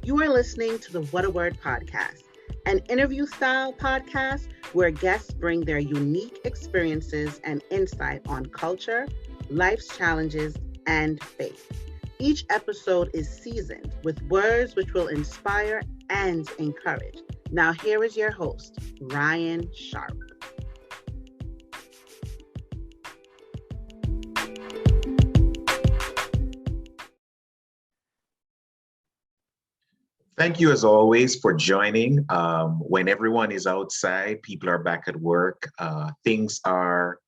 You are listening to the What a Word podcast, an interview-style podcast where guests bring their unique experiences and insight on culture, life's challenges, and faith. Each episode is seasoned with words which will inspire and encourage. Now here is your host, Ryan Sharp. Thank you, as always, for joining. When everyone is outside, people are back at work, things are,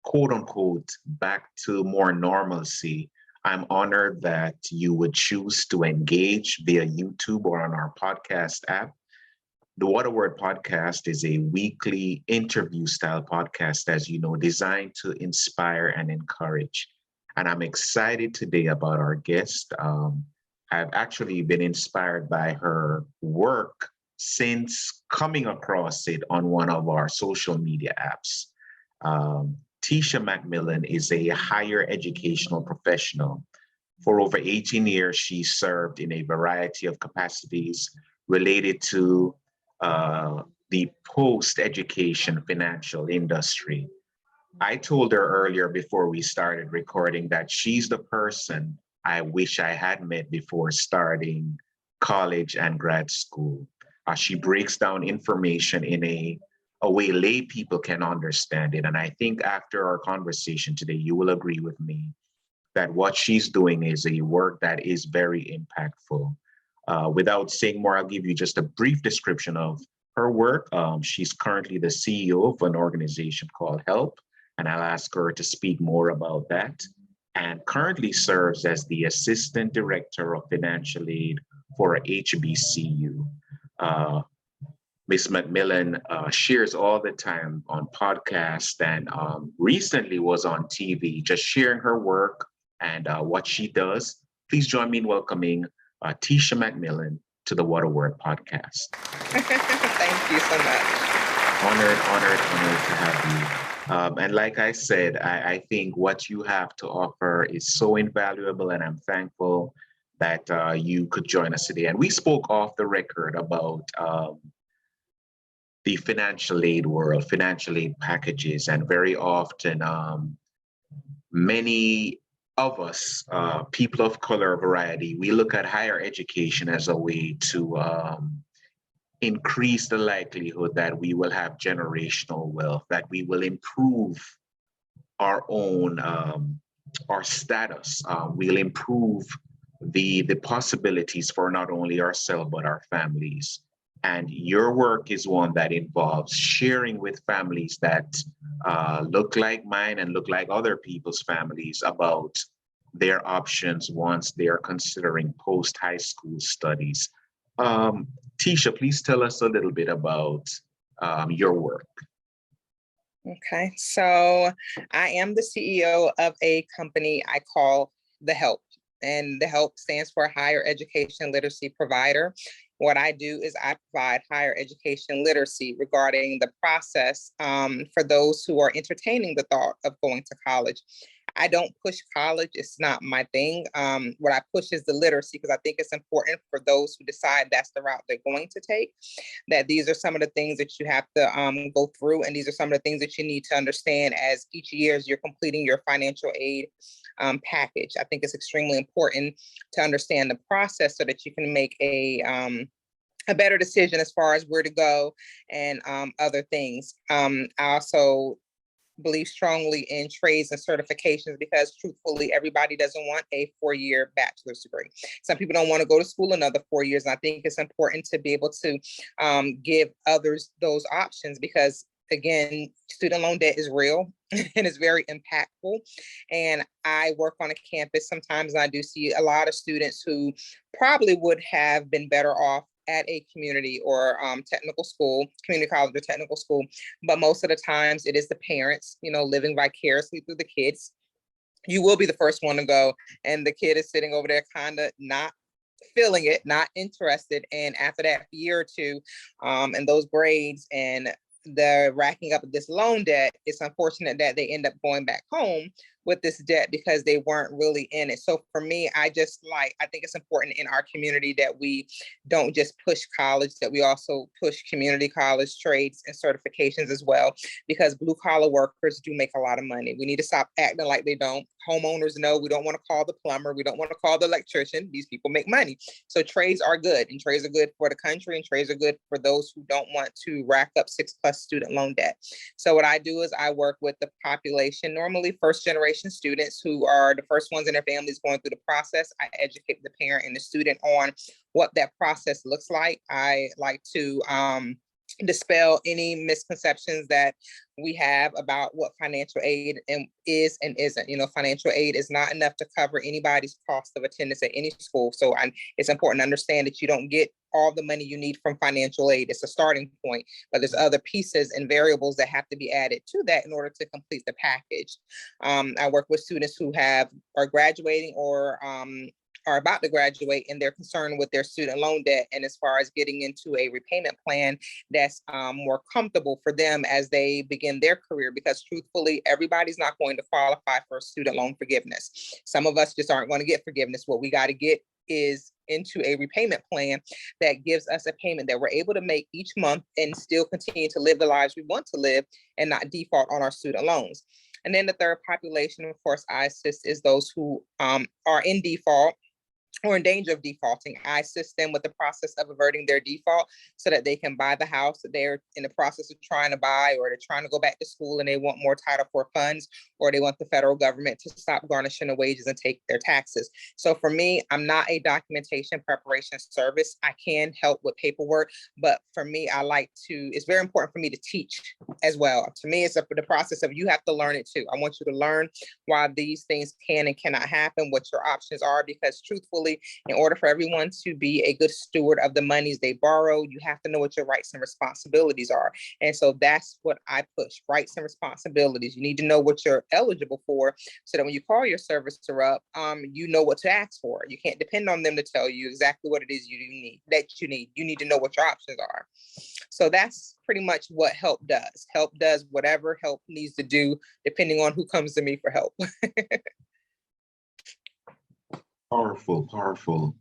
quote unquote, back to more normalcy. I'm honored that you would choose to engage via YouTube or on our podcast app. The What a Word podcast is a weekly interview style podcast, as you know, designed to inspire and encourage. And I'm excited today about our guest. I've actually been inspired by her work since coming across it on one of our social media apps. Tesha McMillon is a higher educational professional. For over 18 years, she served in a variety of capacities related to the post-education financial industry. I told her earlier before we started recording that she's the person I wish I had met before starting college and grad school. She breaks down information in a way lay people can understand it. And I think after our conversation today, you will agree with me that what she's doing is a work that is very impactful. Without saying more, I'll give you just a brief description of her work. She's currently the CEO of an organization called H.E.L.P, and I'll ask her to speak more about that, and currently serves as the Assistant Director of Financial Aid for H.B.C.U. Ms. McMillon shares all the time on podcasts and recently was on TV, just sharing her work and what she does. Please join me in welcoming Tesha McMillon to the What a Word podcast. Thank you so much. Honored to have you. And like I said, I think what you have to offer is so invaluable, and I'm thankful that you could join us today. And we spoke off the record about the financial aid world, financial aid packages, and very often many of us, people of color variety, we look at higher education as a way to increase the likelihood that we will have generational wealth, that we will improve our own, our status. We'll improve the possibilities for not only ourselves, but our families. And your work is one that involves sharing with families that look like mine and look like other people's families about their options once they're considering post-high school studies. Tesha, please tell us a little bit about your work. Okay, so I am the CEO of a company I call the H.E.L.P, and the H.E.L.P stands for Higher Education Literacy Provider. What I do is I provide higher education literacy regarding the process for those who are entertaining the thought of going to college. I don't push college. It's not my thing. What I push is the literacy, because I think it's important for those who decide that's the route they're going to take, that these are some of the things that you have to go through. And these are some of the things that you need to understand as each year as you're completing your financial aid package. I think it's extremely important to understand the process so that you can make a better decision as far as where to go and other things. I also believe strongly in trades and certifications because truthfully, everybody doesn't want a 4-year bachelor's degree. Some people don't want to go to school another 4 years. And I think it's important to be able to give others those options because, again, student loan debt is real and it's very impactful. And I work on a campus sometimes, and I do see a lot of students who probably would have been better off at a community or technical school, community college or technical school. But most of the times it is the parents, living vicariously through the kids. You will be the first one to go, and the kid is sitting over there kind of not feeling it, not interested. And after that year or two, and those grades and the racking up of this loan debt, it's unfortunate that they end up going back home with this debt because they weren't really in it. So for me, I think it's important in our community that we don't just push college, that we also push community college, trades, and certifications as well, because blue collar workers do make a lot of money. We need to stop acting like they don't. Homeowners know we don't want to call the plumber. We don't want to call the electrician. These people make money. So trades are good, and trades are good for the country, and trades are good for those who don't want to rack up 6+ student loan debt. So what I do is I work with the population, normally first generation students who are the first ones in their families going through the process. I educate the parent and the student on what that process looks like. I like to dispel any misconceptions that we have about what financial aid is and isn't. Financial aid is not enough to cover anybody's cost of attendance at any school. So it's important to understand that you don't get all the money you need from financial aid. It's a starting point, but there's other pieces and variables that have to be added to that in order to complete the package. I work with students who are graduating or are about to graduate, and they're concerned with their student loan debt, and as far as getting into a repayment plan that's more comfortable for them as they begin their career, because truthfully, everybody's not going to qualify for student loan forgiveness. Some of us just aren't going to get forgiveness. What we got to get is into a repayment plan that gives us a payment that we're able to make each month and still continue to live the lives we want to live and not default on our student loans. And then the third population, of course, I assist is those who are in default or in danger of defaulting. I assist them with the process of averting their default so that they can buy the house that they're in the process of trying to buy, or they're trying to go back to school and they want more Title IV funds, or they want the federal government to stop garnishing the wages and take their taxes. So for me, I'm not a documentation preparation service. I can help with paperwork, but for me, it's very important for me to teach as well. To me, it's the process of you have to learn it too. I want you to learn why these things can and cannot happen, what your options are, because truthfully, in order for everyone to be a good steward of the monies they borrow, you have to know what your rights and responsibilities are. And so that's what I push, rights and responsibilities. You need to know what you're eligible for so that when you call your servicer up, you know what to ask for. You can't depend on them to tell you exactly what it is you need. You need to know what your options are. So that's pretty much what H.E.L.P does. H.E.L.P does whatever H.E.L.P needs to do, depending on who comes to me for help. Powerful, powerful.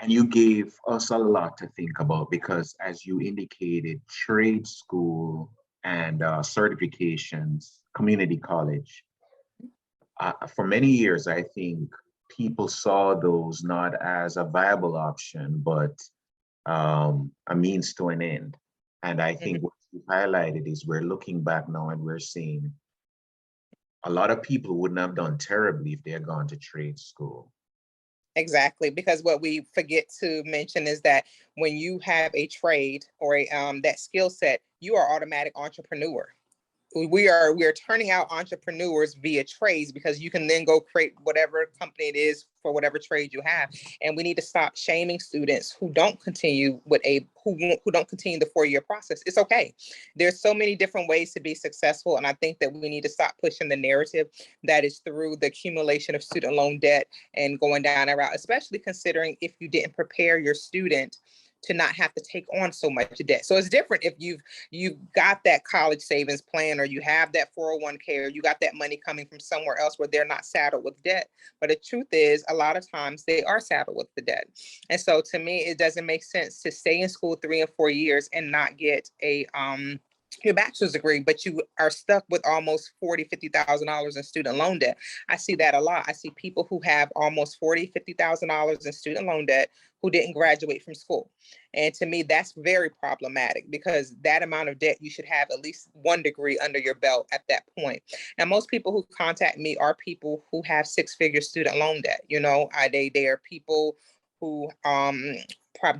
And you gave us a lot to think about because, as you indicated, trade school and certifications, community college, for many years, I think people saw those not as a viable option, but a means to an end. And I think what you highlighted is we're looking back now and we're seeing a lot of people wouldn't have done terribly if they had gone to trade school. Exactly, because what we forget to mention is that when you have a trade or that skill set, you are automatic entrepreneur. We are turning out entrepreneurs via trades, because you can then go create whatever company it is for whatever trade you have. And we need to stop shaming students who don't continue who don't continue the 4-year process. It's okay. There's so many different ways to be successful, and I think that we need to stop pushing the narrative that is through the accumulation of student loan debt and going down that route, especially considering if you didn't prepare your student to not have to take on so much debt. So it's different if you've got that college savings plan, or you have that 401k, or you got that money coming from somewhere else where they're not saddled with debt. But the truth is, a lot of times they are saddled with the debt. And so to me, it doesn't make sense to stay in school 3 and 4 years and not get your bachelor's degree, but you are stuck with almost $40,000-$50,000 in student loan debt. I see that a lot. I see people who have almost $40,000-$50,000 in student loan debt who didn't graduate from school. And to me, that's very problematic, because that amount of debt, you should have at least 1 degree under your belt at that point. Now, most people who contact me are people who have 6-figure student loan debt. They are people who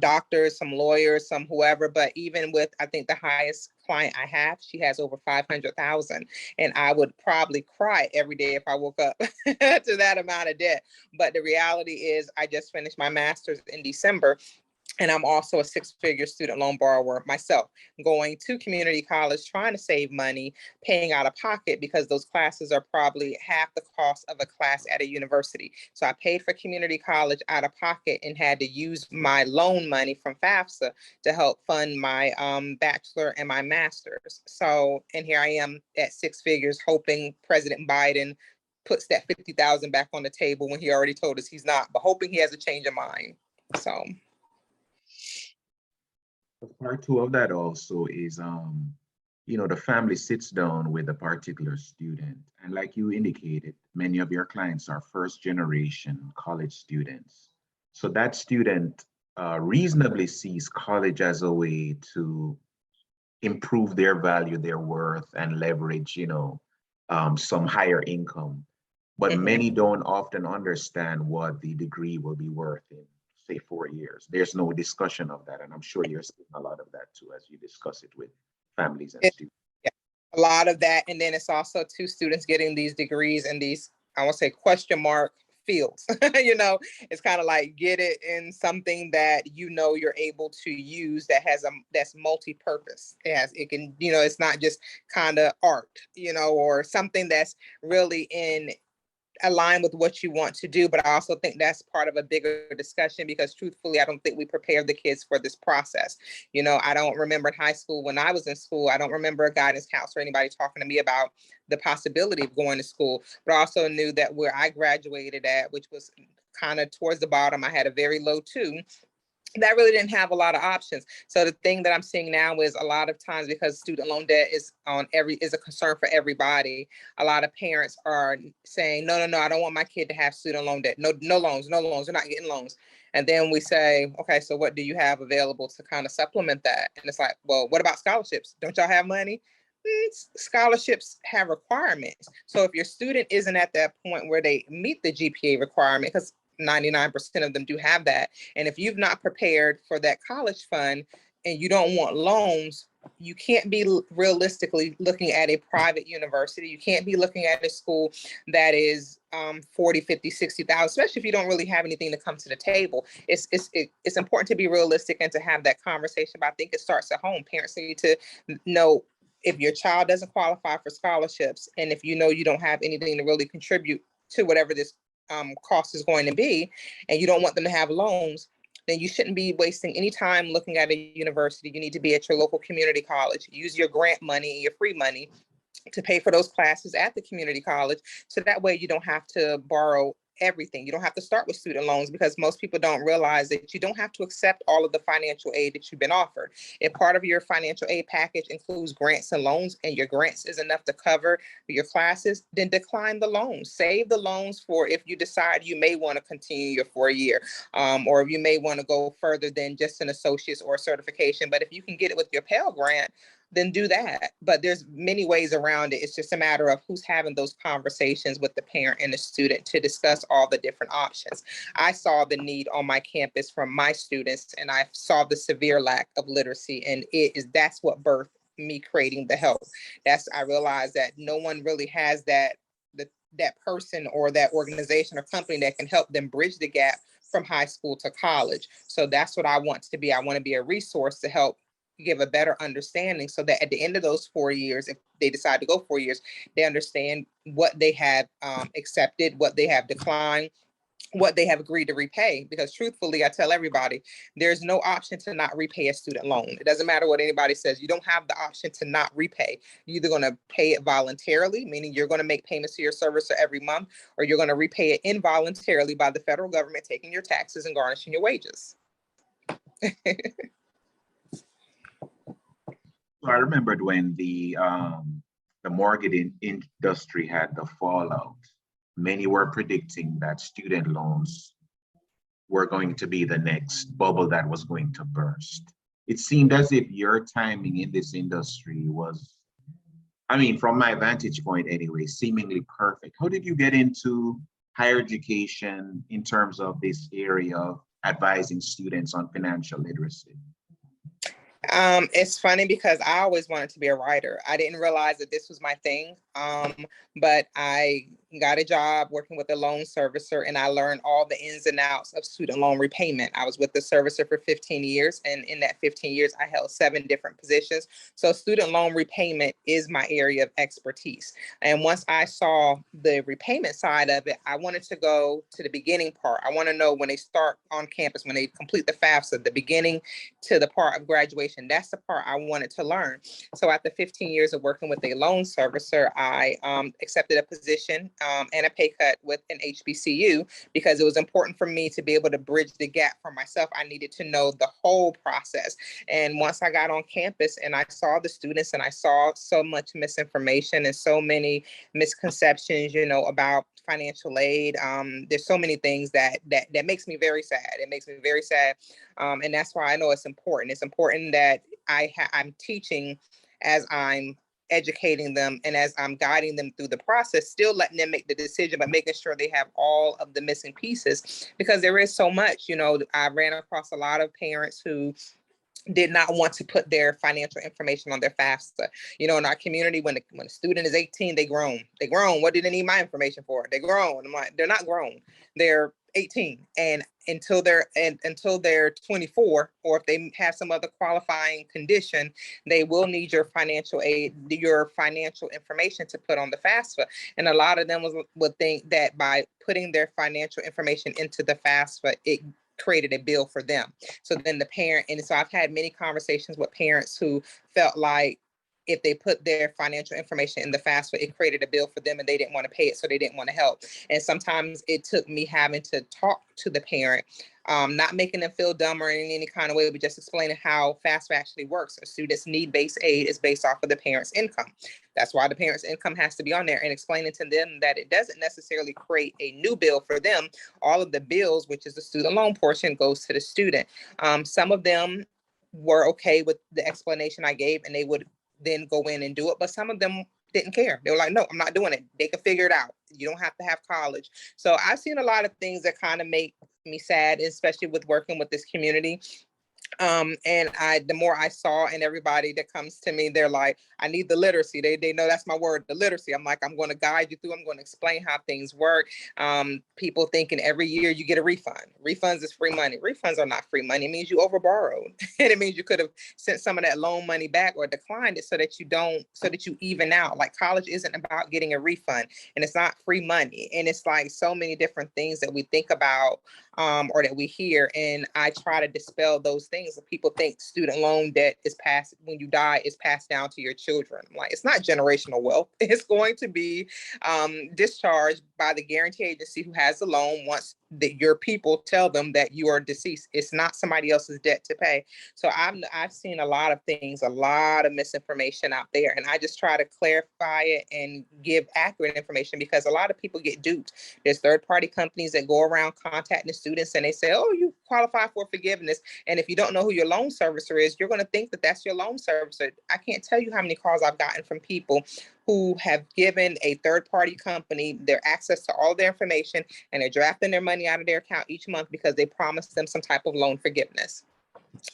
doctors, some lawyers, some whoever, but even with, I think the highest client I have, she has over 500,000, and I would probably cry every day if I woke up to that amount of debt. But the reality is, I just finished my master's in December, and I'm also a 6-figure student loan borrower myself, going to community college, trying to save money, paying out of pocket, because those classes are probably half the cost of a class at a university. So I paid for community college out of pocket and had to use my loan money from FAFSA to help fund my bachelor and my master's. So, and here I am at 6 figures, hoping President Biden puts that 50,000 back on the table when he already told us he's not, but hoping he has a change of mind. So part two of that also is, the family sits down with a particular student. And like you indicated, many of your clients are first generation college students. So that student reasonably sees college as a way to improve their value, their worth, and leverage, some higher income. But many don't often understand what the degree will be worth in, say, 4 years. There's no discussion of that. And I'm sure you're seeing a lot of that too, as you discuss it with families and students. Yeah, a lot of that. And then it's also two students getting these degrees in these, I want to say, question mark fields. It's kind of like get it in something that you're able to use that has that's multi-purpose. It can, it's not just kind of art, or something that's really in align with what you want to do. But I also think that's part of a bigger discussion, because truthfully, I don't think we prepared the kids for this process. I don't remember in high school, when I was in school, I don't remember a guidance counselor or anybody talking to me about the possibility of going to school. But I also knew that where I graduated at, which was kind of towards the bottom, I had a very low 2. That really didn't have a lot of options. So the thing that I'm seeing now is a lot of times, because student loan debt is a concern for everybody, a lot of parents are saying, no, I don't want my kid to have student loan debt. No loans, they're not getting loans. And then we say, okay, so what do you have available to kind of supplement that? And it's like, well, what about scholarships? Don't y'all have money? Scholarships have requirements. So if your student isn't at that point where they meet the GPA requirement, because 99% of them do have that. And if you've not prepared for that college fund and you don't want loans, you can't be realistically looking at a private university. You can't be looking at a school that is 40, 50, 60,000, especially if you don't really have anything to come to the table. It's important to be realistic and to have that conversation. But I think it starts at home. Parents need to know if your child doesn't qualify for scholarships, and if you don't have anything to really contribute to whatever this cost is going to be, and you don't want them to have loans, then you shouldn't be wasting any time looking at a university. You need to be at your local community college. Use your grant money and your free money to pay for those classes at the community college. So that way you don't have to borrow everything. You don't have to start with student loans, because most people don't realize that you don't have to accept all of the financial aid that you've been offered. If part of your financial aid package includes grants and loans, and your grants is enough to cover your classes, then decline the loans. Save the loans for if you decide you may want to continue your 4-year, or if you may want to go further than just an associate's or a certification. But if you can get it with your Pell Grant, then do that. But there's many ways around it. It's just a matter of who's having those conversations with the parent and the student to discuss all the different options. I saw the need on my campus from my students, and I saw the severe lack of literacy, and that's what birthed me creating the H.E.L.P. I realized that no one really has that person or that organization or company that can help them bridge the gap from high school to college. So that's what I want to be. I want to be a resource to help give a better understanding, so that at the end of those 4 years, if they decide to go 4 years, they understand what they have accepted, what they have declined, what they have agreed to repay. Because truthfully, I tell everybody, there's no option to not repay a student loan. It doesn't matter what anybody says. You don't have the option to not repay. You're either going to pay it voluntarily, meaning you're going to make payments to your servicer every month, or you're going to repay it involuntarily by the federal government taking your taxes and garnishing your wages. So I remembered when the mortgage industry had the fallout, many were predicting that student loans were going to be the next bubble that was going to burst. It seemed as if your timing in this industry was, from my vantage point anyway, seemingly perfect. How did you get into higher education in terms of this area of advising students on financial literacy? It's funny because I always wanted to be a writer. I didn't realize that this was my thing. But I got a job working with a loan servicer, and I learned all the ins and outs of student loan repayment. I was with the servicer for 15 years, and in that 15 years, I held 7 different positions. So student loan repayment is my area of expertise. And once I saw the repayment side of it, I wanted to go to the beginning part. I want to know when they start on campus, when they complete the FAFSA, the beginning to the part of graduation. That's the part I wanted to learn. So after 15 years of working with a loan servicer, I accepted a position and a pay cut with an H.B.C.U. because it was important for me to be able to bridge the gap for myself. I needed to know the whole process. And once I got on campus and I saw the students and I saw so much misinformation and so many misconceptions, about financial aid, there's so many things that makes me very sad. It makes me very sad. And that's why I know it's important. It's important that I'm teaching as I'm educating them and as I'm guiding them through the process, still letting them make the decision, but making sure they have all of the missing pieces, because there is so much. I ran across a lot of parents who did not want to put their financial information on their FAFSA. In our community, when a student is 18, they grown. They grown. What do they need my information for? They grown. I'm like, they're not grown. They're 18, and until they're 24, or if they have some other qualifying condition, they will need your financial aid, your financial information to put on the FAFSA. And a lot of them would think that by putting their financial information into the FAFSA, it created a bill for them. So then the parent, and so I've had many conversations with parents who felt like if they put their financial information in the FAFSA, it created a bill for them and they didn't want to pay it, so they didn't want to help. And sometimes it took me having to talk to the parent, not making them feel dumb or in any kind of way, but just explaining how FAFSA actually works. A student's need-based aid is based off of the parent's income. That's why the parent's income has to be on there, and explaining to them that it doesn't necessarily create a new bill for them. All of the bills, which is the student loan portion, goes to the student. Some of them were okay with the explanation I gave, and they would then go in and do it. But some of them didn't care. They were like, no, I'm not doing it. They can figure it out. You don't have to have college. So I've seen a lot of things that kind of make me sad, especially with working with this community. And the more I saw, and everybody that comes to me, they're like, I need the literacy. They know that's my word, the literacy. I'm like, I'm going to guide you through. I'm going to explain how things work. People thinking every year you get a refund. Refunds is free money. Refunds are not free money. It means you overborrowed. And it means you could have sent some of that loan money back or declined it so that you even out. Like, college isn't about getting a refund, and it's not free money. And it's like so many different things that we think about, or that we hear. And I try to dispel those things. People think student loan debt is passed when you die, is passed down to your children. I'm like, it's not generational wealth. It's going to be discharged by the guarantee agency who has the loan once your people tell them that you are deceased. It's not somebody else's debt to pay. So I've seen a lot of things, a lot of misinformation out there, and I just try to clarify it and give accurate information, because a lot of people get duped. There's third-party companies that go around contacting the students and they say, oh, you qualify for forgiveness. And if you don't know who your loan servicer is, you're going to think that that's your loan servicer. I can't tell you how many calls I've gotten from people who have given a third-party company their access to all their information, and they're drafting their money out of their account each month because they promised them some type of loan forgiveness.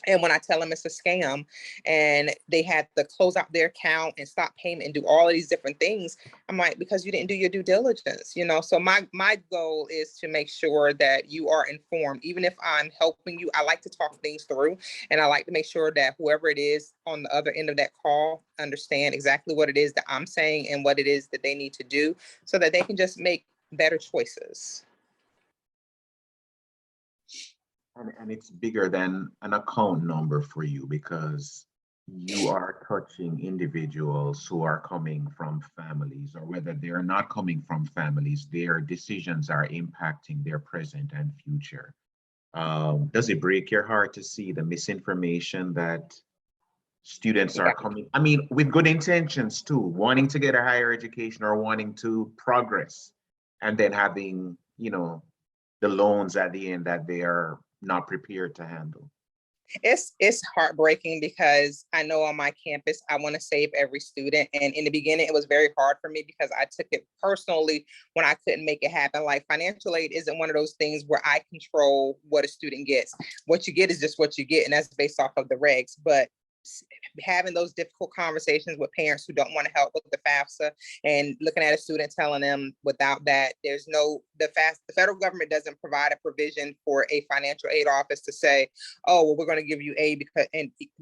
And when I tell them it's a scam and they had to close out their account and stop payment and do all of these different things, I'm like, because you didn't do your due diligence, So my goal is to make sure that you are informed. Even if I'm helping you, I like to talk things through, and I like to make sure that whoever it is on the other end of that call understand exactly what it is that I'm saying and what it is that they need to do so that they can just make better choices. And it's bigger than an account number for you, because you are touching individuals who are coming from families, or whether they're not coming from families, their decisions are impacting their present and future. Does it break your heart to see the misinformation that students are coming? I mean, with good intentions too, wanting to get a higher education or wanting to progress, and then having, the loans at the end that they are not prepared to handle. It's heartbreaking, because I know on my campus, I want to save every student. And in the beginning, it was very hard for me because I took it personally when I couldn't make it happen. Like, financial aid isn't one of those things where I control what a student gets. What you get is just what you get, and that's based off of the regs. But having those difficult conversations with parents who don't want to help with the FAFSA, and looking at a student telling them without that, the federal government doesn't provide a provision for a financial aid office to say, oh, well, we're going to give you aid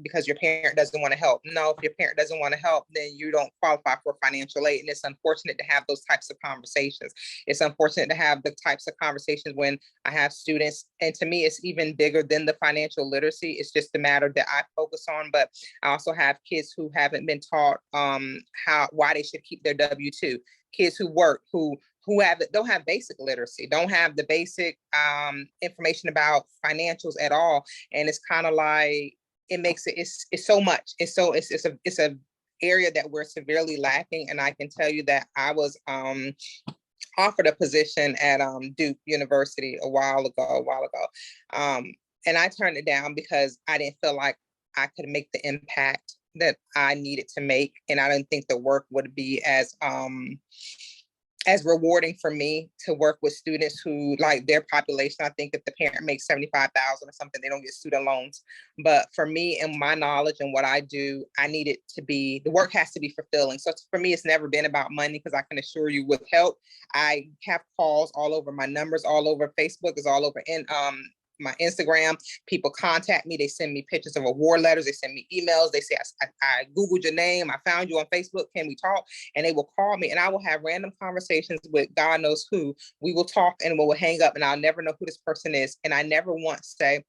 because your parent doesn't want to help. No, if your parent doesn't want to help, then you don't qualify for financial aid. And it's unfortunate to have those types of conversations. It's unfortunate to have the types of conversations when I have students, and to me, it's even bigger than the financial literacy. It's just the matter that I focus on. But I also have kids who haven't been taught why they should keep their W-2. Kids who work, who who don't have basic literacy, don't have the basic information about financials at all. And it's kind of like, it makes it's so much. It's a area that we're severely lacking. And I can tell you that I was offered a position at Duke University a while ago. And I turned it down because I didn't feel like I could make the impact that I needed to make. And I didn't think the work would be as rewarding for me to work with students who, like, their population. I think if the parent makes 75,000 or something, they don't get student loans. But for me and my knowledge and what I do, I need it to be, the work has to be fulfilling. So for me, it's never been about money, because I can assure you with H.E.L.P, I have calls all over, my numbers all over, Facebook is all over, in my Instagram. People contact me. They send me pictures of award letters. They send me emails. They say, I Googled your name. I found you on Facebook. Can we talk? And they will call me, and I will have random conversations with God knows who. We will talk and we'll hang up, and I'll never know who this person is. And I never once say,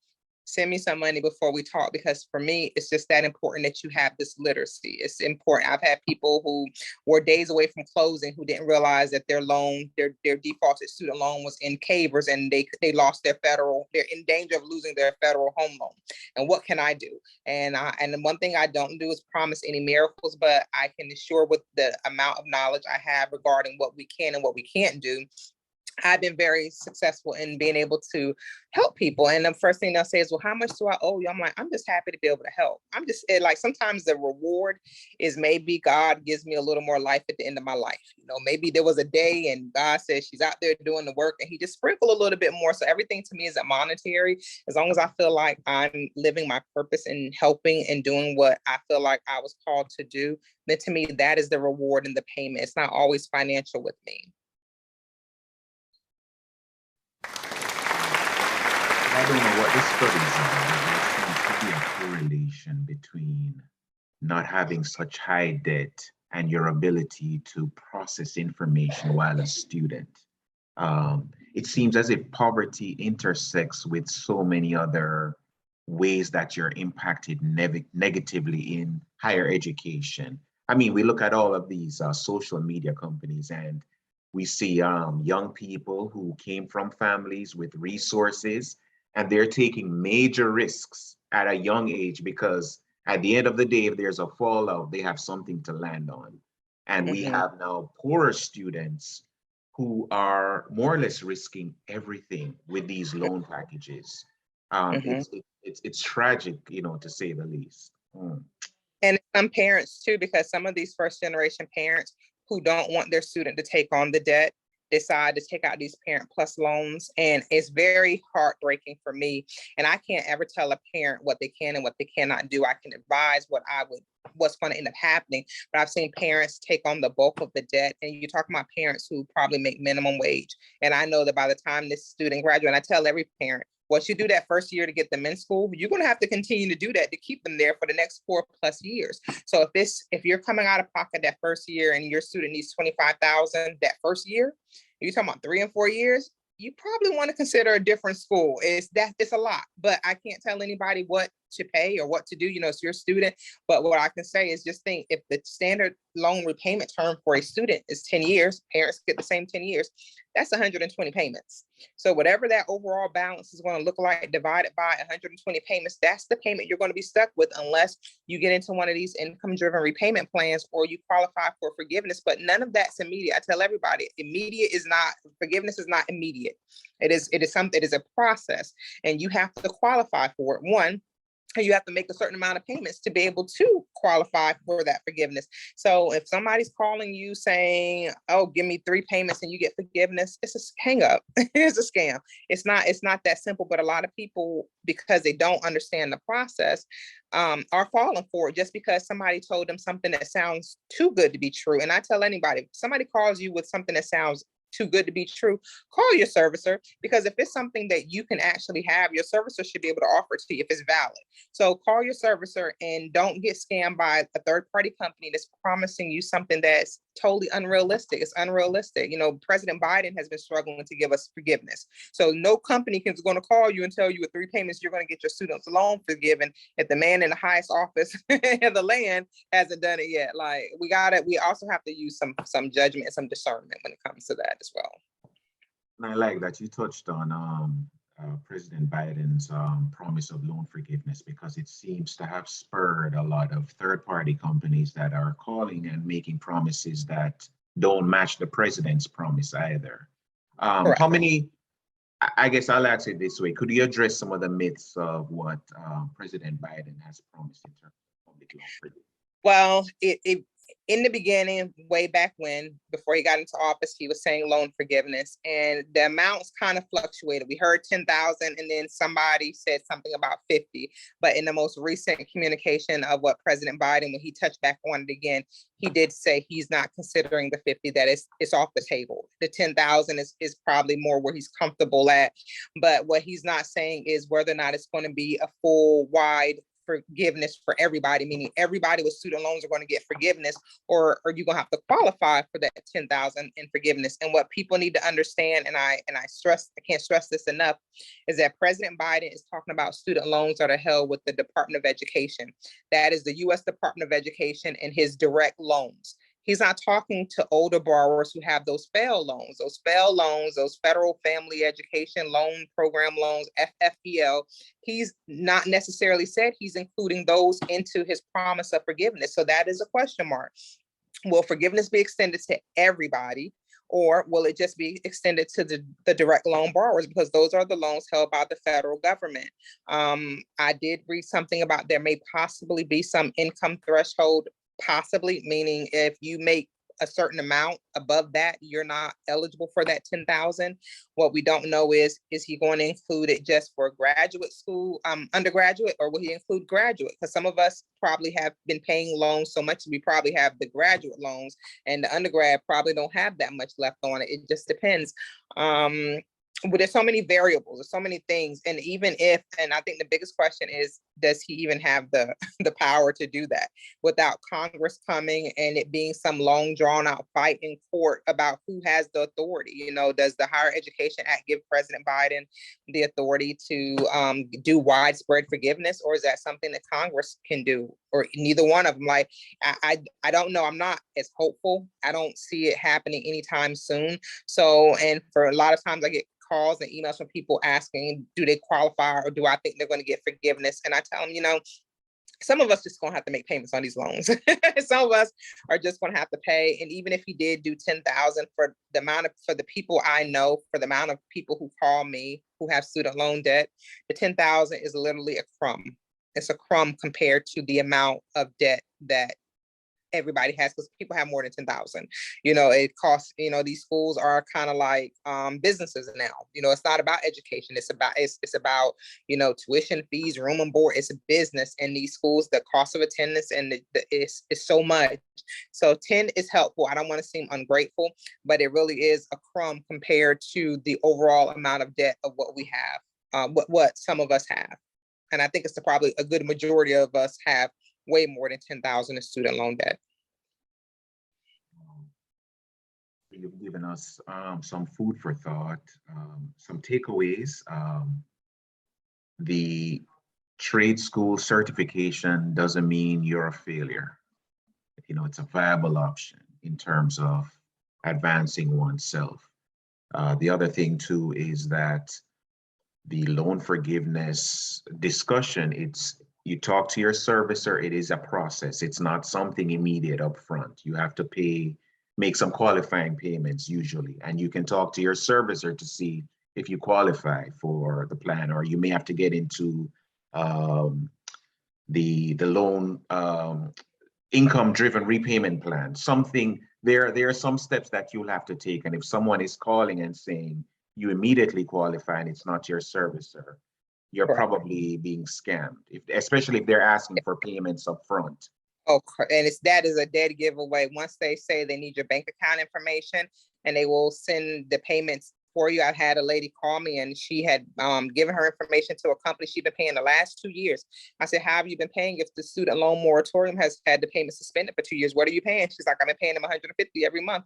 send me some money before we talk, because for me, it's just that important that you have this literacy. It's important. I've had people who were days away from closing who didn't realize that their loan, their defaulted student loan was in cavers, and they lost they're in danger of losing their federal home loan. And what can I do? And the one thing I don't do is promise any miracles, but I can assure with the amount of knowledge I have regarding what we can and what we can't do, I've been very successful in being able to help people. And the first thing they'll say is, well, how much do I owe you? I'm like, I'm just happy to be able to help. Like, sometimes the reward is maybe God gives me a little more life at the end of my life. You know, maybe there was a day and God says she's out there doing the work, and he just sprinkled a little bit more. So everything to me isn't monetary. As long as I feel like I'm living my purpose and helping and doing what I feel like I was called to do, then to me, that is the reward and the payment. It's not always financial with me. I don't know what the studies are. There seems to be a correlation between not having such high debt and your ability to process information while a student. It seems as if poverty intersects with so many other ways that you're impacted negatively in higher education. I mean, we look at all of these social media companies, and we see young people who came from families with resources, and they're taking major risks at a young age, because at the end of the day, if there's a fallout, they have something to land on. And we have now poorer students who are more or less risking everything with these loan packages. It's tragic, you know, to say the least. And some parents too, because some of these first generation parents who don't want their student to take on the debt decide to take out these Parent Plus loans. And it's very heartbreaking for me. And I can't ever tell a parent what they can and what they cannot do. I can advise what's going to end up happening. But I've seen parents take on the bulk of the debt. And you're talking about parents who probably make minimum wage. And I know that by the time this student graduates, I tell every parent, once you do that first year to get them in school, you're going to have to continue to do that to keep them there for the next 4+ years. So if you're coming out of pocket that first year and your student needs $25,000 that first year, you're talking about 3 and 4 years, you probably want to consider a different school. It's a lot, but I can't tell anybody what to pay or what to do. You know, it's your student. But what I can say is just think, if the standard loan repayment term for a student is 10 years, parents get the same 10 years, that's 120 payments. So whatever that overall balance is going to look like divided by 120 payments, that's the payment you're going to be stuck with, unless you get into one of these income-driven repayment plans or you qualify for forgiveness. But none of that's immediate. I tell everybody, forgiveness is not immediate. It is a process, and you have to qualify for it. One, you have to make a certain amount of payments to be able to qualify for that forgiveness. So if somebody's calling you saying, oh, give me 3 payments and you get forgiveness, it's a hang up. It's a scam. It's not that simple. But a lot of people, because they don't understand the process, are falling for it just because somebody told them something that sounds too good to be true. And I tell anybody, if somebody calls you with something that sounds too good to be true, call your servicer, because if it's something that you can actually have, your servicer should be able to offer it to you if it's valid. So call your servicer and don't get scammed by a third-party company that's promising you something that's totally unrealistic. It's unrealistic. You know, President Biden has been struggling to give us forgiveness. So no company is going to call you and tell you with 3 payments, you're going to get your student loan forgiven if the man in the highest office in the land hasn't done it yet. Like we also have to use some judgment and some discernment when it comes to that as well. And I like that you touched on President Biden's promise of loan forgiveness, because it seems to have spurred a lot of third-party companies that are calling and making promises that don't match the president's promise either. How many, I guess I'll ask it this way, could you address some of the myths of what President Biden has promised in terms of public loan forgiveness? Well, in the beginning, way back when, before he got into office, he was saying loan forgiveness, and the amounts kind of fluctuated. We heard 10,000, and then somebody said something about 50. But in the most recent communication of what President Biden, when he touched back on it again, he did say he's not considering the 50, that it's off the table. The 10,000 is probably more where he's comfortable at. But what he's not saying is whether or not it's going to be a full wide forgiveness for everybody, meaning everybody with student loans are going to get forgiveness, or are you going to have to qualify for that 10,000 in forgiveness? And what people need to understand, and I can't stress this enough, is that President Biden is talking about student loans that are held with the Department of Education. That is the U.S. Department of Education and his direct loans. He's not talking to older borrowers who have those FAIL loans, those Federal Family Education Loan Program loans, FFEL. He's not necessarily said he's including those into his promise of forgiveness. So that is a question mark. Will forgiveness be extended to everybody, or will it just be extended to the direct loan borrowers? Because those are the loans held by the federal government. I did read something about there may possibly be some income threshold, possibly, meaning if you make a certain amount above that, you're not eligible for that 10,000. What we don't know is he going to include it just for graduate school, undergraduate, or will he include graduate? Because some of us probably have been paying loans so much, we probably have the graduate loans, and the undergrad probably don't have that much left on it. It just depends. But there's so many variables, there's so many things. And even if, and I think the biggest question is, does he even have the power to do that without Congress coming and it being some long drawn out fight in court about who has the authority? You know, does the Higher Education Act give President Biden the authority to do widespread forgiveness, or is that something that Congress can do, or neither one of them? Like, I don't know. I'm not as hopeful. I don't see it happening anytime soon. So, and for a lot of times I get calls and emails from people asking, do they qualify, or do I think they're going to get forgiveness? And I tell them, you know, some of us just going to have to make payments on these loans. Some of us are just going to have to pay. And even if he did do 10,000 for the people I know, for the amount of people who call me who have student loan debt, the 10,000 is literally a crumb. It's a crumb compared to the amount of debt that everybody has, because people have more than 10,000. You know, it costs, you know, these schools are kind of like businesses now. You know, it's not about education. It's about, you know, tuition fees, room and board. It's a business. And these schools, the cost of attendance and it's so much. So 10 is helpful. I don't want to seem ungrateful, but it really is a crumb compared to the overall amount of debt of what we have, what some of us have. And I think it's probably a good majority of us have way more than 10,000 in student loan debt. You've given us some food for thought, some takeaways. The trade school certification doesn't mean you're a failure. You know, it's a viable option in terms of advancing oneself. The other thing too is that the loan forgiveness discussion, you talk to your servicer, it is a process. It's not something immediate up front. You have to make some qualifying payments usually, and you can talk to your servicer to see if you qualify for the plan, or you may have to get into the loan income-driven repayment plan. There are some steps that you'll have to take, and if someone is calling and saying you immediately qualify and it's not your servicer, you're probably being scammed, especially if they're asking for payments up front. Oh, and that is a dead giveaway. Once they say they need your bank account information, and they will send the payments for you. I had a lady call me and she had given her information to a company she'd been paying the last 2 years. I said, how have you been paying if the student loan moratorium has had the payment suspended for 2 years? What are you paying? She's like, I've been paying them $150 every month.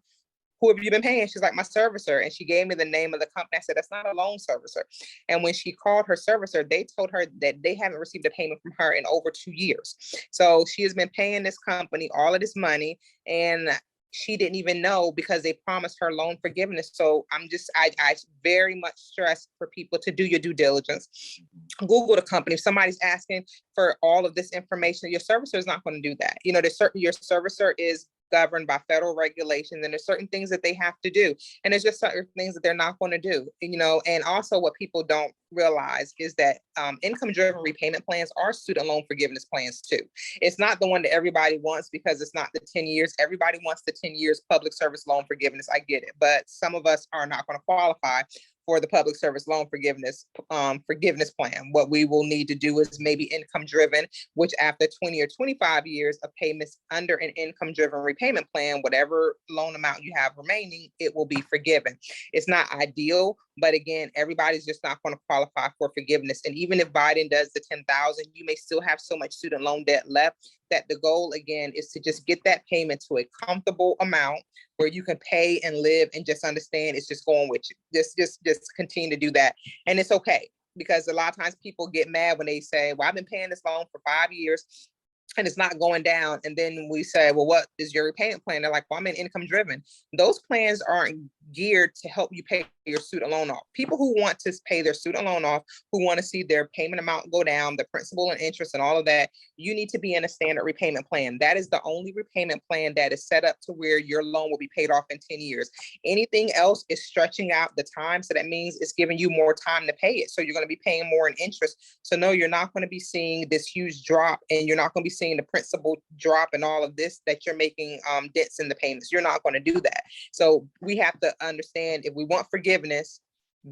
Who have you been paying? She's like, my servicer. And she gave me the name of the company. I said, that's not a loan servicer. And when she called her servicer, they told her that they haven't received a payment from her in over 2 years. So she has been paying this company all of this money, and she didn't even know because they promised her loan forgiveness. So I very much stress for people to do your due diligence. Google the company. If somebody's asking for all of this information, your servicer is not going to do that. You know, your servicer is governed by federal regulations, and there's certain things that they have to do. And there's just certain things that they're not going to do, you know. And also what people don't realize is that income-driven repayment plans are student loan forgiveness plans too. It's not the one that everybody wants because it's not the 10 years. Everybody wants the 10 years public service loan forgiveness. I get it. But some of us are not going to qualify for the public service loan forgiveness plan. What we will need to do is maybe income driven, which after 20 or 25 years of payments under an income driven repayment plan, whatever loan amount you have remaining, it will be forgiven. It's not ideal, but again, everybody's just not going to qualify for forgiveness. And even if Biden does the 10,000, you may still have so much student loan debt left that the goal again is to just get that payment to a comfortable amount where you can pay and live and just understand it's just going with you. Just continue to do that. And it's okay, because a lot of times people get mad when they say, well, I've been paying this loan for 5 years and it's not going down. And then we say, well, what is your repayment plan? They're like, well, I'm in income driven. Those plans aren't geared to help you pay your student loan off. People who want to pay their student loan off, who want to see their payment amount go down, the principal and interest and all of that, you need to be in a standard repayment plan. That is the only repayment plan that is set up to where your loan will be paid off in 10 years. Anything else is stretching out the time. So that means it's giving you more time to pay it. So you're going to be paying more in interest. So no, you're not going to be seeing this huge drop, and you're not going to be seeing the principal drop and all of this that you're making dents in the payments. You're not going to do that. So we have to understand, if we want forgiveness,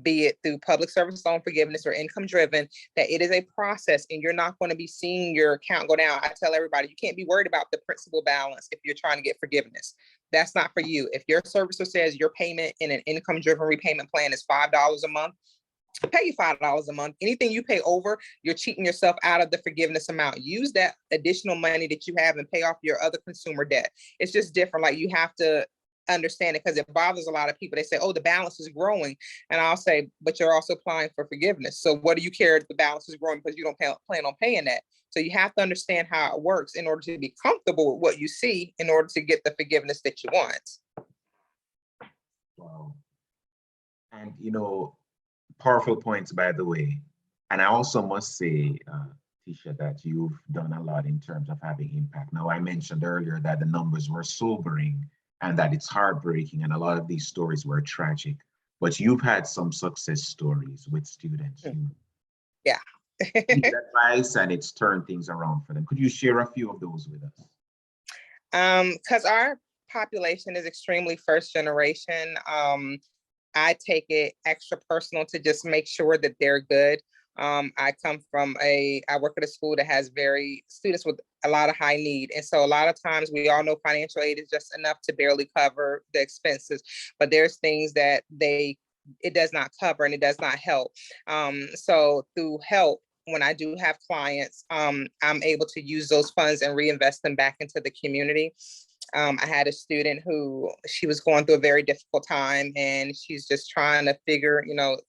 be it through public service loan forgiveness or income driven, that it is a process, and you're not going to be seeing your account go down. I tell everybody, you can't be worried about the principal balance if you're trying to get forgiveness. That's not for you. If your servicer says your payment in an income driven repayment plan is $5 a month, pay you $5 a month. Anything you pay over, you're cheating yourself out of the forgiveness amount. Use that additional money that you have and pay off your other consumer debt. It's just different. Like, you have to understand it, because it bothers a lot of people. They say, oh, the balance is growing. And I'll say, but you're also applying for forgiveness. So what do you care if the balance is growing because you don't plan on paying that? So you have to understand how it works in order to be comfortable with what you see in order to get the forgiveness that you want. Wow. And, powerful points, by the way. And I also must say, Tesha, that you've done a lot in terms of having impact. Now, I mentioned earlier that the numbers were sobering and that it's heartbreaking, and a lot of these stories were tragic, but you've had some success stories with students. Yeah. Need advice, and it's turned things around for them. Could you share a few of those with us? Because our population is extremely first generation. I take it extra personal to just make sure that they're good. I work at a school that has students with a lot of high need. And so a lot of times we all know financial aid is just enough to barely cover the expenses, but there's things that it does not cover and it does not help. So through H.E.L.P, when I do have clients, I'm able to use those funds and reinvest them back into the community. I had a student who, she was going through a very difficult time, and she's just trying to figure,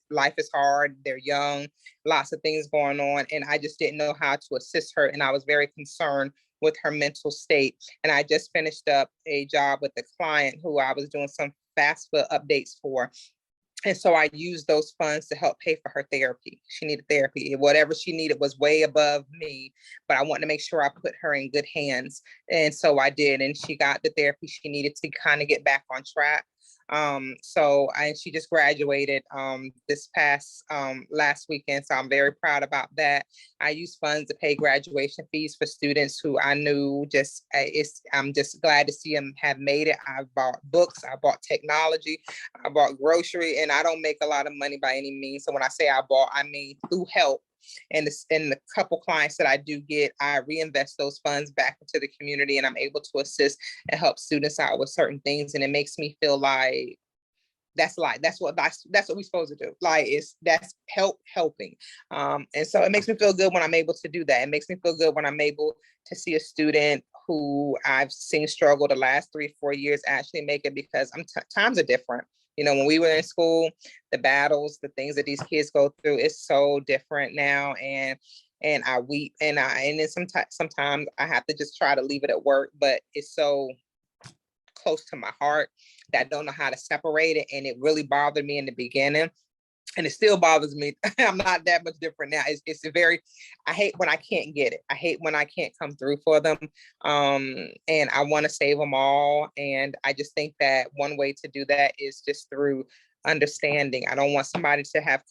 life is hard, they're young, lots of things going on. And I just didn't know how to assist her. And I was very concerned with her mental state. And I just finished up a job with a client who I was doing some FAFSA updates for. And so I used those funds to help pay for her therapy. She needed therapy. Whatever she needed was way above me, but I wanted to make sure I put her in good hands. And so I did. And she got the therapy she needed to kind of get back on track. She just graduated this past last weekend. So I'm very proud about that. I use funds to pay graduation fees for students who I knew I'm just glad to see them have made it. I bought books, I bought technology, I bought grocery, and I don't make a lot of money by any means. So when I say I bought, I mean through H.E.L.P. And the couple clients that I do get, I reinvest those funds back into the community, and I'm able to assist and help students out with certain things. And it makes me feel like that's what we're supposed to do. Like, that's helping. And so it makes me feel good when I'm able to do that. It makes me feel good when I'm able to see a student who I've seen struggle the last 3-4 years actually make it, because times are different. You know, when we were in school, the battles, the things that these kids go through is so different now. And I weep, and then sometimes I have to just try to leave it at work, but it's so close to my heart that I don't know how to separate it. And it really bothered me in the beginning, and it still bothers me. I'm not that much different now. It's a very, I hate when I can't get it. I hate when I can't come through for them. And I want to save them all. And I just think that one way to do that is just through understanding. I don't want somebody to have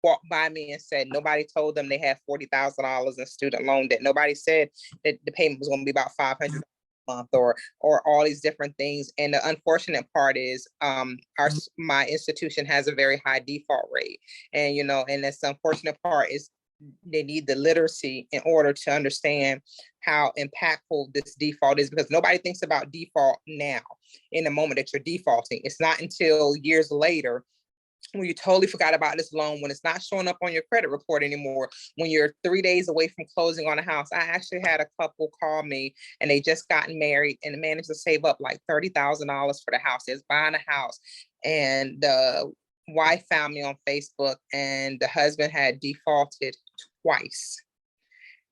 walked by me and said nobody told them they had $40,000 in student loan debt. Nobody said that the payment was going to be about $500 a month, or all these different things. And the unfortunate part is my institution has a very high default rate. And and that's the unfortunate part is they need the literacy in order to understand how impactful this default is, because nobody thinks about default now in the moment that you're defaulting. It's not until years later when you totally forgot about this loan, when it's not showing up on your credit report anymore, when you're 3 days away from closing on a house. I actually had a couple call me, and they just gotten married, and managed to save up like $30,000 for the house. They're buying a house, and the wife found me on Facebook, and the husband had defaulted twice.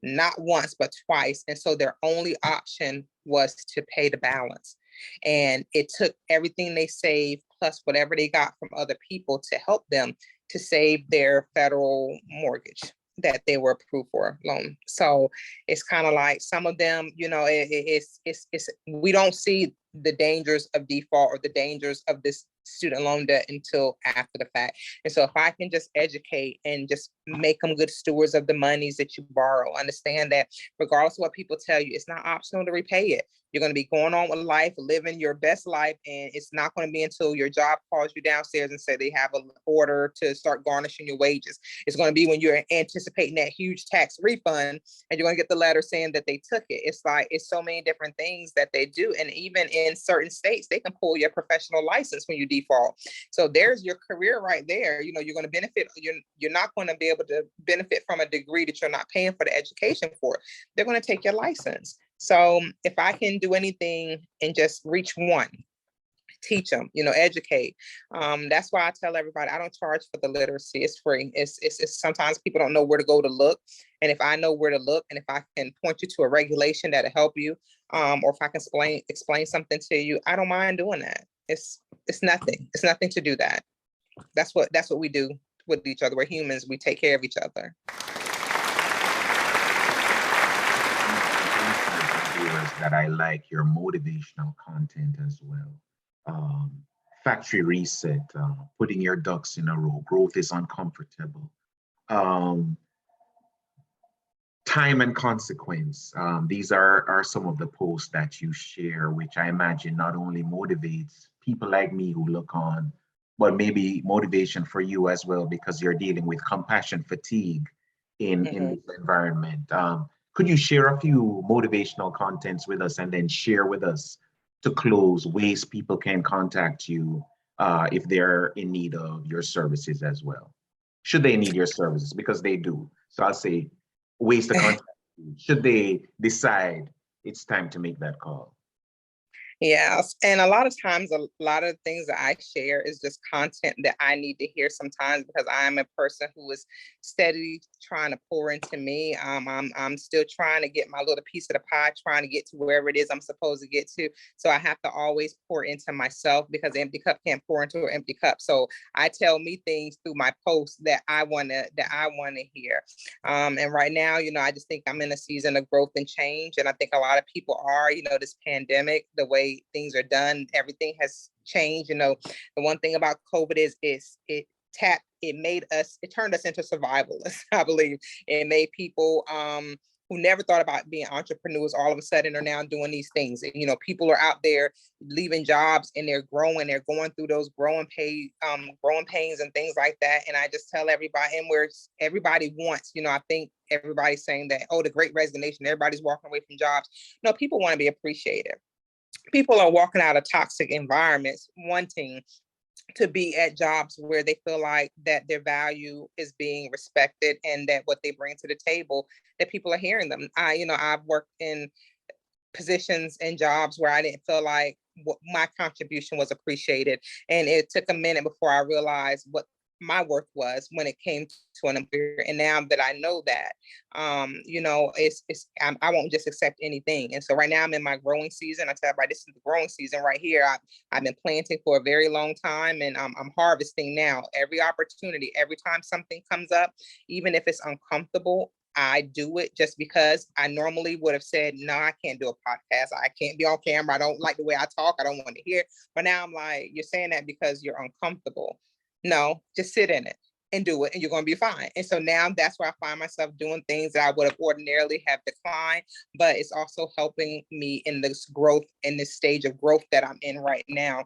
Not once, but twice. And so their only option was to pay the balance. And it took everything they saved plus whatever they got from other people to help them to save their federal mortgage that they were approved for loan. So it's kind of like some of them, it's we don't see the dangers of default or the dangers of this student loan debt until after the fact. And so if I can just educate and just make them good stewards of the monies that you borrow, understand that regardless of what people tell you, it's not optional to repay it. You're going to be going on with life, living your best life, and it's not going to be until your job calls you downstairs and say they have an order to start garnishing your wages. It's going to be when you're anticipating that huge tax refund, and you're going to get the letter saying that they took it. It's like, it's so many different things that they do. And even in certain states, they can pull your professional license when you default. So there's your career right there. You're going to benefit. You're not going to be able to benefit from a degree that you're not paying for the education for. They're going to take your license. So if I can do anything and just reach one, teach them, educate. That's why I tell everybody I don't charge for the literacy. It's free. It's sometimes people don't know where to go to look. And if I know where to look, and if I can point you to a regulation that'll help you, or if I can explain something to you, I don't mind doing that. It's nothing. It's nothing to do that. That's what we do with each other. We're humans. We take care of each other. That I like your motivational content as well. Factory reset, putting your ducks in a row. Growth is uncomfortable. Time and consequence. These are some of the posts that you share, which I imagine not only motivates people like me who look on, but maybe motivation for you as well, because you're dealing with compassion fatigue in this environment. Could you share a few motivational contents with us, and then share with us, to close, ways people can contact you if they're in need of your services as well? Should they need your services? Because they do. So I'll say ways to contact you should they decide it's time to make that call. Yes. And a lot of times, a lot of things that I share is just content that I need to hear sometimes, because I am a person who is steadily trying to pour into me. I'm still trying to get my little piece of the pie, trying to get to wherever it is I'm supposed to get to. So I have to always pour into myself, because an empty cup can't pour into an empty cup. So I tell me things through my posts that I want to hear. And right now, I just think I'm in a season of growth and change. And I think a lot of people are, this pandemic, the way things are done, everything has changed. The one thing about COVID is it turned us into survivalists. I believe it made people who never thought about being entrepreneurs all of a sudden are now doing these things. And, people are out there leaving jobs, and they're going through those growing pains and things like that. And I just tell everybody, and where everybody wants, I think everybody's saying that, oh, the great resignation, everybody's walking away from jobs. No, people want to be appreciated. People are walking out of toxic environments wanting to be at jobs where they feel like that their value is being respected and that what they bring to the table, that people are hearing them. I've worked in positions and jobs where I didn't feel like my contribution was appreciated. And it took a minute before I realized what my worth was when it came to an employer. And now that I know that, I won't just accept anything. And so right now I'm in my growing season. I tell everybody, this is the growing season right here. I've been planting for a very long time, and I'm harvesting now. Every opportunity, every time something comes up, even if it's uncomfortable, I do it just because I normally would have said, no, I can't do a podcast. I can't be on camera. I don't like the way I talk. I don't want to hear. But now I'm like, you're saying that because you're uncomfortable. No, just sit in it and do it, and you're going to be fine. And so now that's where I find myself doing things that I would have ordinarily have declined, but it's also helping me in this growth, in this stage of growth that I'm in right now.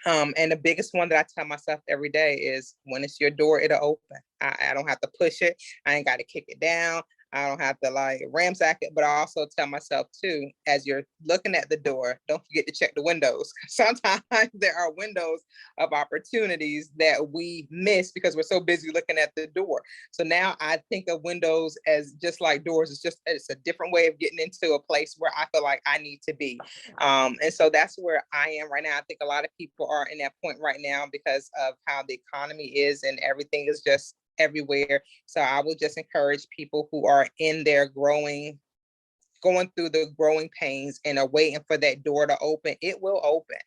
And the biggest one that I tell myself every day is, when it's your door, it'll open. I don't have to push it. I ain't got to kick it down. I don't have to like ransack it, but I also tell myself too, as you're looking at the door, don't forget to check the windows. Sometimes there are windows of opportunities that we miss because we're so busy looking at the door. So now I think of windows as just like doors. It's a different way of getting into a place where I feel like I need to be. And so that's where I am right now. I think a lot of people are in that point right now because of how the economy is and everything is just everywhere. So I will just encourage people who are in their going through the growing pains and are waiting for that door to open. It will open.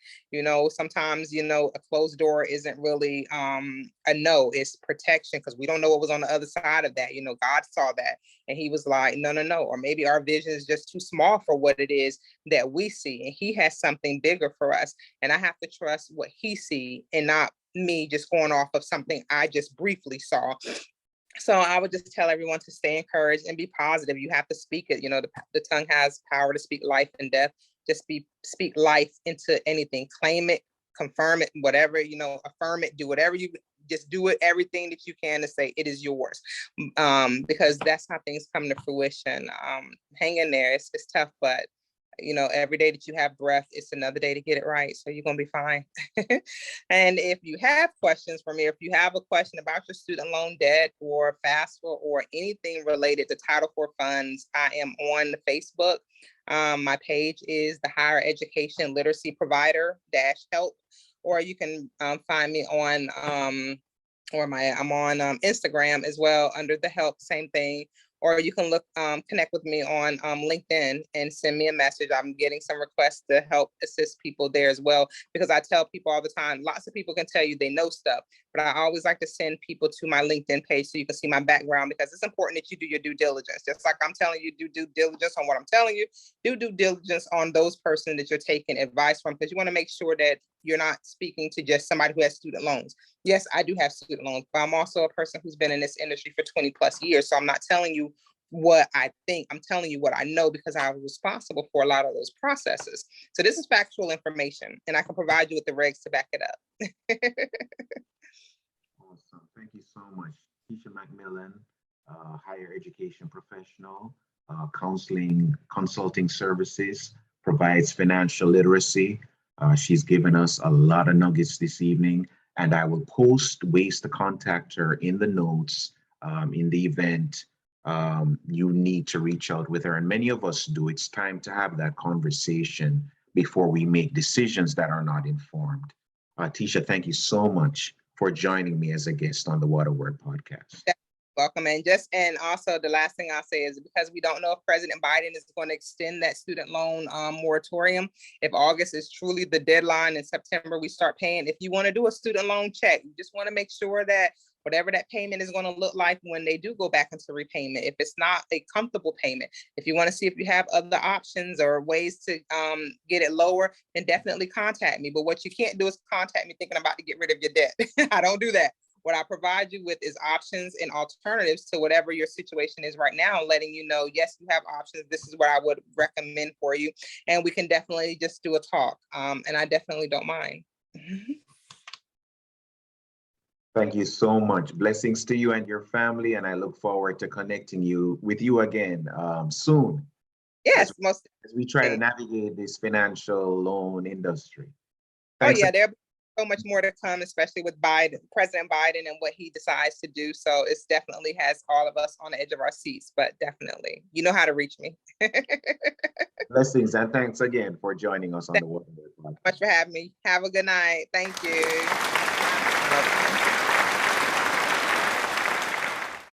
Sometimes, a closed door isn't really a no, it's protection, because we don't know what was on the other side of that. God saw that and he was like, no. Or maybe our vision is just too small for what it is that we see. And he has something bigger for us. And I have to trust what he sees and not me just going off of something I just briefly saw. So I would just tell everyone to stay encouraged and be positive. You have to speak it. The tongue has power to speak life and death. Just speak life into anything. Claim it, confirm it, whatever, affirm it, do whatever you just do it, everything that you can to say it is yours. Because that's how things come to fruition. Hang in there. It's tough, but every day that you have breath, it's another day to get it right. So you're going to be fine. And if you have questions for me, if you have a question about your student loan debt or FAFSA or anything related to Title IV funds, I am on Facebook. My page is the Higher Education Literacy Provider -H.E.L.P. Or you can find me on I'm on Instagram as well under the H.E.L.P, same thing. Or you can connect with me on LinkedIn and send me a message. I'm getting some requests to help assist people there as well, because I tell people all the time, lots of people can tell you they know stuff, but I always like to send people to my LinkedIn page so you can see my background, because it's important that you do your due diligence. Just like I'm telling you, do due diligence on what I'm telling you, do due diligence on those persons that you're taking advice from, because you want to make sure that you're not speaking to just somebody who has student loans. Yes, I do have student loans, but I'm also a person who's been in this industry for 20 plus years. So I'm not telling you what I think, I'm telling you what I know, because I was responsible for a lot of those processes. So this is factual information, and I can provide you with the regs to back it up. Awesome. Thank you so much. Tesha McMillon, higher education professional, consulting services, provides financial literacy. She's given us a lot of nuggets this evening, and I will post ways to contact her in the notes in the event you need to reach out with her. And many of us do. It's time to have that conversation before we make decisions that are not informed. Tesha, thank you so much for joining me as a guest on the What a Word podcast. Welcome. And also the last thing I'll say is, because we don't know if President Biden is going to extend that student loan moratorium. If August is truly the deadline, in September we start paying. If you want to do a student loan check, you just want to make sure that whatever that payment is going to look like when they do go back into repayment, if it's not a comfortable payment, if you want to see if you have other options or ways to get it lower, then definitely contact me. But what you can't do is contact me thinking about to get rid of your debt. I don't do that. What I provide you with is options and alternatives to whatever your situation is right now, letting you know, yes, you have options. This is what I would recommend for you. And we can definitely just do a talk. And I definitely don't mind. Thank you so much. Blessings to you and your family. And I look forward to connecting with you again soon. Yes, as we try to navigate this financial loan industry. Thanks. Oh, yeah, so much more to come, especially with President Biden and what he decides to do. So it's definitely has all of us on the edge of our seats, but definitely, you know how to reach me. Blessings, and thanks again for joining us on the What a Word podcast. Thank you so much for having me. Have a good night. Thank you.